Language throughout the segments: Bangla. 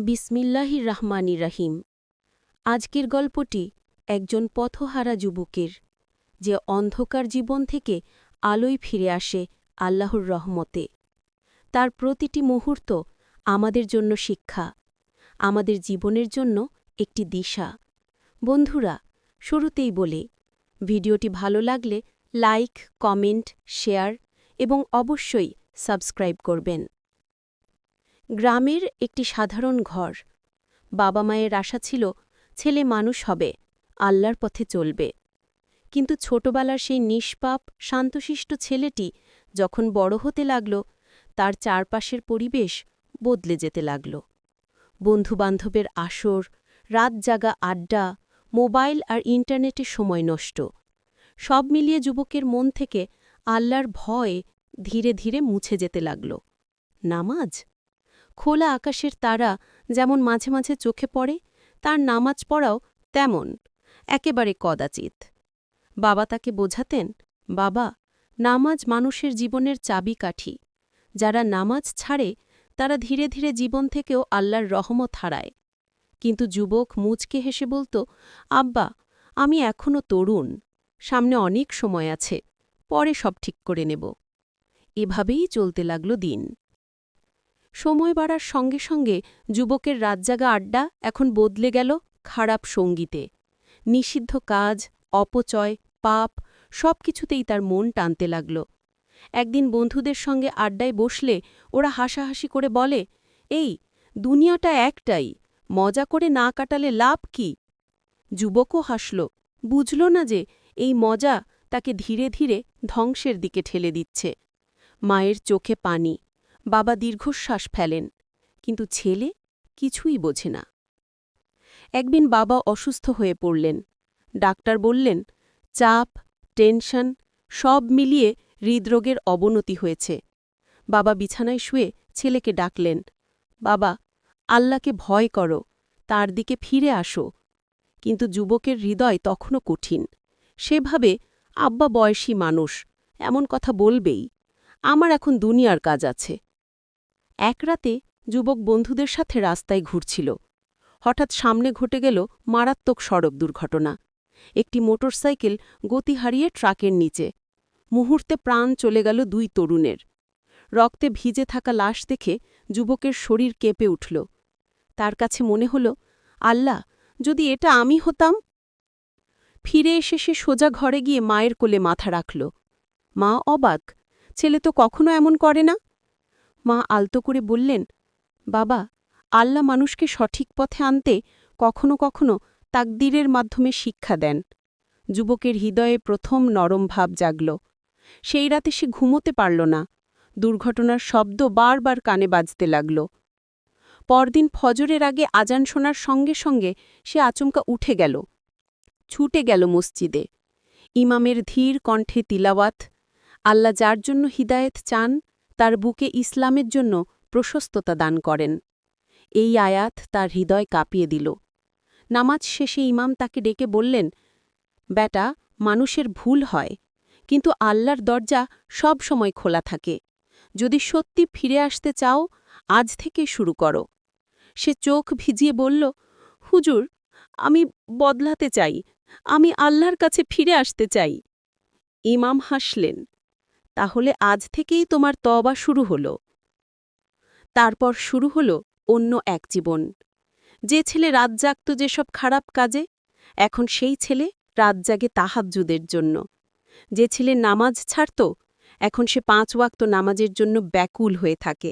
বিসমিল্লাহির রহমানির রহিম। আজকের গল্পটি একজন পথহারা যুবকের, যে অন্ধকার জীবন থেকে আলোয় ফিরে আসে আল্লাহর রহমতে। তার প্রতিটি মুহূর্ত আমাদের জন্য শিক্ষা, আমাদের জীবনের জন্য একটি দিশা। বন্ধুরা, শুরুতেই বলে, ভিডিওটি ভালো লাগলে লাইক, কমেন্ট, শেয়ার এবং অবশ্যই সাবস্ক্রাইব করবেন। গ্রামের একটি সাধারণ ঘর। বাবা মায়ের আশা ছিল ছেলে মানুষ হবে, আল্লাহর পথে চলবে। কিন্তু ছোটবেলার সেই নিষ্পাপ শান্তশিষ্ট ছেলেটি যখন বড় হতে লাগল, তার চারপাশের পরিবেশ বদলে যেতে লাগল। বন্ধুবান্ধবের আসর, রাত জাগা আড্ডা, মোবাইল আর ইন্টারনেটে সময় নষ্ট, সব মিলিয়ে যুবকের মন থেকে আল্লাহর ভয় ধীরে ধীরে মুছে যেতে লাগল। নামাজ, খোলা আকাশের তারা যেমন মাঝে মাঝে চোখে পড়ে, তার নামাজ পড়াও তেমন, একেবারে কদাচিৎ। বাবা তাকে বোঝাতেন, বাবা, নামাজ মানুষের জীবনের চাবিকাঠি। যারা নামাজ ছাড়ে তারা ধীরে ধীরে জীবন থেকেও আল্লাহর রহমত হারায়। কিন্তু যুবক মুচকে হেসে বলত, আব্বা, আমি এখনও তরুণ, সামনে অনেক সময় আছে, পরে সব ঠিক করে নেব। এভাবেই চলতে লাগল দিন। সময় বাড়ার সঙ্গে সঙ্গে যুবকের রাতজাগা আড্ডা এখন বদলে গেল খারাপ সঙ্গীতে। নিষিদ্ধ কাজ, অপচয়, পাপ সব কিছুতেই তার মন টানতে লাগল। একদিন বন্ধুদের সঙ্গে আড্ডায় বসলে ওরা হাসাহাসি করে বলে, এই দুনিয়াটা একটাই, মজা করে না কাটালে লাভ কি? যুবকও হাসল, বুঝল না যে এই মজা তাকে ধীরে ধীরে ধ্বংসের দিকে ঠেলে দিচ্ছে। মায়ের চোখে পানি, বাবা দীর্ঘশ্বাস ফেলেন, কিন্তু ছেলে কিছুই বোঝে না। একদিন বাবা অসুস্থ হয়ে পড়লেন। ডাক্তার বললেন, চাপ, টেনশন সব মিলিয়ে হৃদরোগের অবনতি হয়েছে। বাবা বিছানায় শুয়ে ছেলেকে ডাকলেন, বাবা, আল্লাহকে ভয় করো, তার দিকে ফিরে আসো। কিন্তু যুবকের হৃদয় তখনও কঠিন। সে ভাবে, আব্বা বয়সী মানুষ, এমন কথা বলবেই, আমার এখন দুনিয়ার কাজ আছে। এক রাতে যুবক বন্ধুদের সাথে রাস্তায় ঘুরছিল। হঠাৎ সামনে ঘটে গেল মারাত্মক সড়ক দুর্ঘটনা। একটি মোটরসাইকেল গতি হারিয়ে ট্রাকের নিচে। মুহূর্তে প্রাণ চলে গেল দুই তরুণের। রক্তে ভিজে থাকা লাশ দেখে যুবকের শরীর কেঁপে উঠল। তার কাছে মনে হল, আল্লাহ, যদি এটা আমি হতাম। ফিরে এসে সে সোজা ঘরে গিয়ে মায়ের কোলে মাথা রাখল। মা অবাক, ছেলে তো কখনো এমন করে না। মা আলতো করে বললেন, বাবা, আল্লাহ মানুষকে সঠিক পথে আনতে কখনো কখনো তাকদীরের মাধ্যমে শিক্ষা দেন। যুবকের হৃদয়ে প্রথম নরম ভাব জাগল। সেই রাতে সে ঘুমোতে পারল না। দুর্ঘটনার শব্দ বারবার কানে বাজতে লাগল। পরদিন ফজরের আগে আজান শোনার সঙ্গে সঙ্গে সে আচমকা উঠে গেল, ছুটে গেল মসজিদে। ইমামের ধীর কণ্ঠে তিলাওয়াত। আল্লাহ যার জন্য হিদায়েত চান, তার বুকে ইসলামের জন্য প্রশস্ততা দান করেন। এই আয়াত তার হৃদয় কাঁপিয়ে দিল। নামাজ শেষে ইমাম তাকে ডেকে বললেন, বেটা, মানুষের ভুল হয়, কিন্তু আল্লাহর দরজা সব সময় খোলা থাকে। যদি সত্যি ফিরে আসতে চাও, আজ থেকে শুরু করো। সে চোখ ভিজিয়ে বলল, হুজুর, আমি বদলাতে চাই, আমি আল্লাহর কাছে ফিরে আসতে চাই। ইমাম হাসলেন, তাহলে আজ থেকেই তোমার তওবা শুরু হল। তারপর শুরু হল অন্য এক জীবন। যে ছেলে রাত জাগত যেসব খারাপ কাজে, এখন সেই ছেলে রাত জাগে তাহাজ্জুদের জন্য। যে ছেলে নামাজ ছাড়ত, এখন সে 5 ওয়াক্ত নামাজের জন্য ব্যাকুল হয়ে থাকে।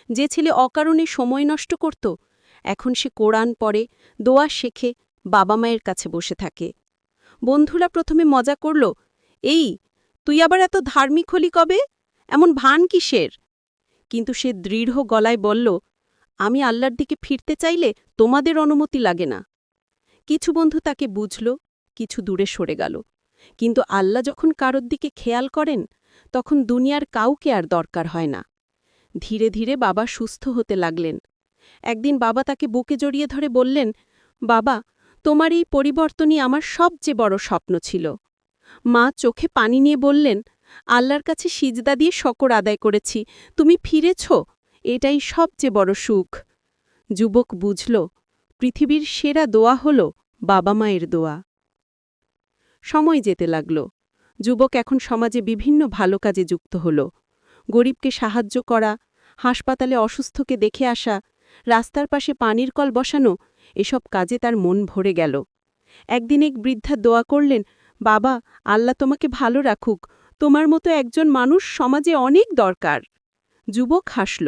যে ছেলে অকারণে সময় নষ্ট করত, এখন সে কোরআন পড়ে, দোয়া শেখে, বাবা মায়ের কাছে বসে থাকে। বন্ধুরা প্রথমে মজা করল, এই তুই আবার এত ধার্মিক হলি কবে, এমন ভান কিসের? কিন্তু সে দৃঢ় গলায় বলল, আমি আল্লাহর দিকে ফিরতে চাইলে তোমাদের অনুমতি লাগে না। কিছু বন্ধু তাকে বুঝল, কিছু দূরে সরে গেল। কিন্তু আল্লাহ যখন কারোর দিকে খেয়াল করেন, তখন দুনিয়ার কাউকে আর দরকার হয় না। ধীরে ধীরে বাবা সুস্থ হতে লাগলেন। একদিন বাবা তাকে বুকে জড়িয়ে ধরে বললেন, বাবা, তোমার এই পরিবর্তনই আমার সবচেয়ে বড় স্বপ্ন ছিল। মা চোখে পানি নিয়ে বললেন, আল্লাহর কাছে সিজদা দিয়ে শকর আদায় করেছি, তুমি ফিরেছ, এটাই সবচেয়ে বড় সুখ। যুবক বুঝল পৃথিবীর সেরা দোয়া হল বাবা মায়ের দোয়া। সময় যেতে লাগল। যুবক এখন সমাজে বিভিন্ন ভালো কাজে যুক্ত হল। গরিবকে সাহায্য করা, হাসপাতালে অসুস্থকে দেখে আসা, রাস্তার পাশে পানির কল বসানো, এসব কাজে তার মন ভরে গেল। একদিন এক বৃদ্ধা দোয়া করলেন, বাবা, আল্লাহ তোমাকে ভালো রাখুক, তোমার মতো একজন মানুষ সমাজে অনেক দরকার। যুবক হাসল।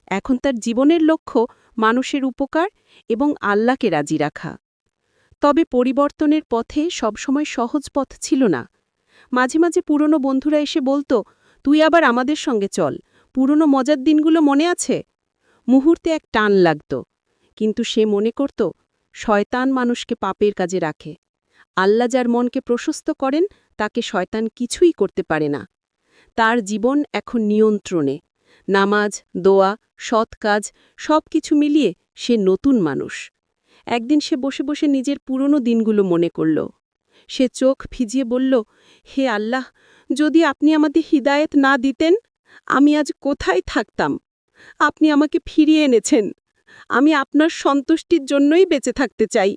এখন তার জীবনের লক্ষ্য মানুষের উপকার এবং আল্লাহকে রাজি রাখা। তবে পরিবর্তনের পথে সবসময় সহজ পথ ছিল না। মাঝে মাঝে পুরনো বন্ধুরা এসে বলতো, তুই আবার আমাদের সঙ্গে চল, পুরনো মজার দিনগুলো মনে আছে? মুহূর্তে এক টান লাগত, কিন্তু সে মনে করত শয়তান মানুষকে পাপের কাজে রাখে। আল্লাহ যার মনকে প্রশস্ত করেন তাকে শয়তান কিছুই করতে পারে না। তার জীবন এখন নিয়ন্ত্রণে। নামাজ, দোয়া, সৎ কাজ সব কিছু মিলিয়ে সে নতুন মানুষ। একদিন সে বসে বসে নিজের পুরনো দিনগুলো মনে করল। সে চোখ ভিজিয়ে বলল, হে আল্লাহ, যদি আপনি আমাদের হিদায়েত না দিতেন, আমি আজ কোথায় থাকতাম? আপনি আমাকে ফিরিয়ে এনেছেন। আমি আপনার সন্তুষ্টির জন্যই বেঁচে থাকতে চাই।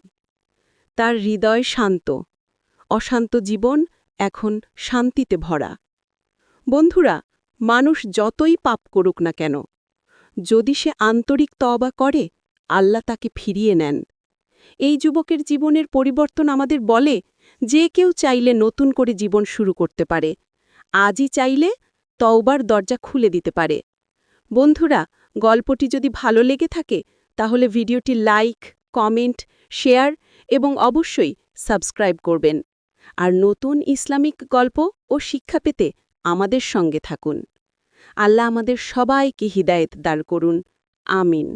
তার হৃদয় শান্ত। অশান্ত জীবন এখন শান্তিতে ভরা। বন্ধুরা, মানুষ যতই পাপ করুক না কেন, যদি সে আন্তরিক তওবা করে, আল্লাহ তাকে ফিরিয়ে নেন। এই যুবকের জীবনের পরিবর্তন আমাদের বলে, যে কেউ চাইলে নতুন করে জীবন শুরু করতে পারে। আজই চাইলে তওবার দরজা খুলে দিতে পারে। বন্ধুরা, গল্পটি যদি ভালো লেগে থাকে তাহলে ভিডিওটি লাইক, কমেন্ট, শেয়ার এবং অবশ্যই সাবস্ক্রাইব করবেন। আর নতুন ইসলামিক গল্প ও শিক্ষা পেতে আমাদের সঙ্গে থাকুন। আল্লাহ আমাদের সবাইকে হিদায়েত দান করুন। আমিন।